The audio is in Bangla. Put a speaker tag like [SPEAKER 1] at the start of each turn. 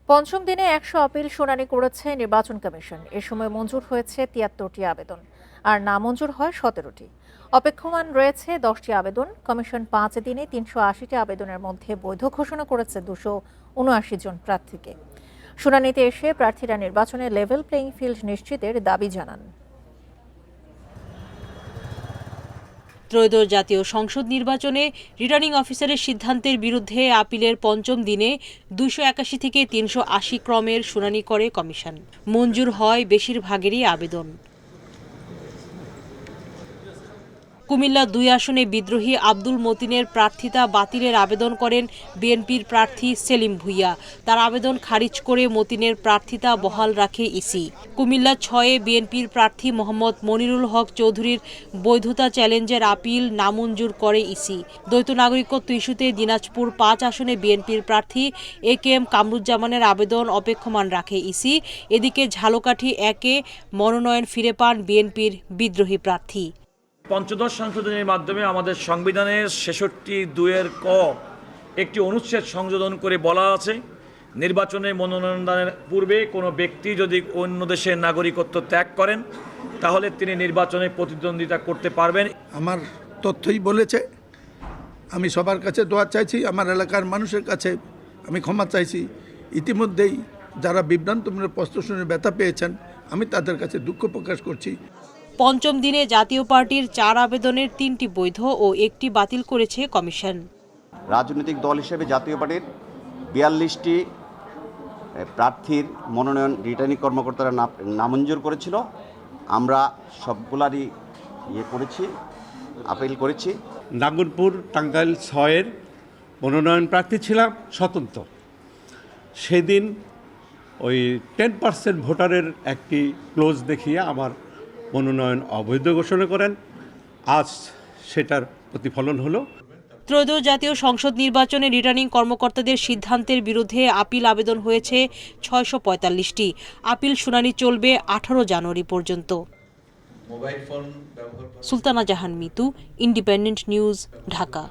[SPEAKER 1] পঞ্চম দিনে ১০০ আপিল শুনানি করেছে নির্বাচন কমিশন। এ সময় মঞ্জুর হয়েছে ৭৩টি আবেদন, আর নামঞ্জুর হয় ১৭টি। অপেক্ষমান রয়েছে 10টি আবেদন। কমিশন 5 দিনে ৩৮০টি আবেদনের মধ্যে বৈধ ঘোষণা করেছে 279 জন প্রার্থীকে। শুনানিতে এসে প্রার্থীরা নির্বাচনে লেভেল প্লেইং ফিল্ড নিশ্চিতের দাবি জানান।
[SPEAKER 2] ত্রয়োদশ জাতীয় সংসদ নির্বাচনে রিটার্নিং অফিসারের সিদ্ধান্তের বিরুদ্ধে আপিলের পঞ্চম দিনে ২৮১ থেকে ৩৮০ ক্রমের শুনানি করে কমিশন। মঞ্জুর হয় বেশিরভাগেরই আবেদন। কুমিল্লা ২ আসনে বিদ্রোহী আব্দুল মতিনের প্রার্থিতা বাতিলের আবেদন করেন বিএনপির প্রার্থী সেলিম ভুঁইয়া। তার আবেদন খারিজ করে মতিনের প্রার্থিতা বহাল রাখে ইসি। কুমিল্লা ৬-এ বিএনপির প্রার্থী মোহাম্মদ মনিরুল হক চৌধুরীর বৈধতা চ্যালেঞ্জের আপিল নামঞ্জুর করে ইসি। দ্বৈত নাগরিকত্ব ইস্যুতে দিনাজপুর ৫ আসনে বিএনপির প্রার্থী একেএম কামরুজ্জামানের আবেদন অপেক্ষমান রাখে ইসি। এদিকে ঝালকাঠি ১-এ মনোনয়ন ফিরে পান বিএনপির বিদ্রোহী প্রার্থী।
[SPEAKER 3] পঞ্চদশ সংশোধনীর মাধ্যমে আমাদের সংবিধানের ৬৬(২) ক একটি অনুচ্ছেদ সংশোধন করে বলা আছে, নির্বাচনে মনোনয়ন দানের পূর্বে কোনো ব্যক্তি যদি অন্য দেশের নাগরিকত্ব ত্যাগ করেন তাহলে তিনি নির্বাচনে প্রতিদ্বন্দ্বিতা করতে পারবেন।
[SPEAKER 4] আমার তথ্যই বলেছে। আমি সবার কাছে দোয়া চাইছি, আমার এলাকার মানুষের কাছে আমি ক্ষমা চাইছি। ইতিমধ্যেই যারা বিভ্রান্তমূলক প্রশ্ন শুনে ব্যথা পেয়েছেন, আমি তাদের কাছে দুঃখ প্রকাশ করছি।
[SPEAKER 2] পঞ্চম দিনে জাতীয় পার্টির 4 আবেদনের 3টি বৈধ ও 1টি বাতিল করেছে কমিশন।
[SPEAKER 5] রাজনৈতিক দল হিসেবে জাতীয় পার্টির 42টি প্রার্থীর মনোনয়ন রিটার্নিং কর্মকর্তারা নামঞ্জুর করেছিল। আমরা সবগুলারই আপিল করেছি।
[SPEAKER 6] নাঙ্গলপুর টাঙ্গাইল 6-এর মনোনয়ন প্রার্থী ছিলাম স্বতন্ত্র। সেদিন ওই 10% ভোটারের একটি ক্লোজ দেখিয়ে আমার মনোনয়ন অবৈধ ঘোষণা করেন। আজ সেটার প্রতিফলন হলো।
[SPEAKER 2] ত্রয়োদশ জাতীয় সংসদ নির্বাচনে রিটার্নিং কর্মকর্তাদের সিদ্ধান্তের বিরুদ্ধে আপিল আবেদন হয়েছে ৬৪৫টি। আপিল শুনানি চলবে 18 জানুয়ারি পর্যন্ত। সুলতানা জাহান মিতু, ইন্ডিপেন্ডেন্ট নিউজ, ঢাকা।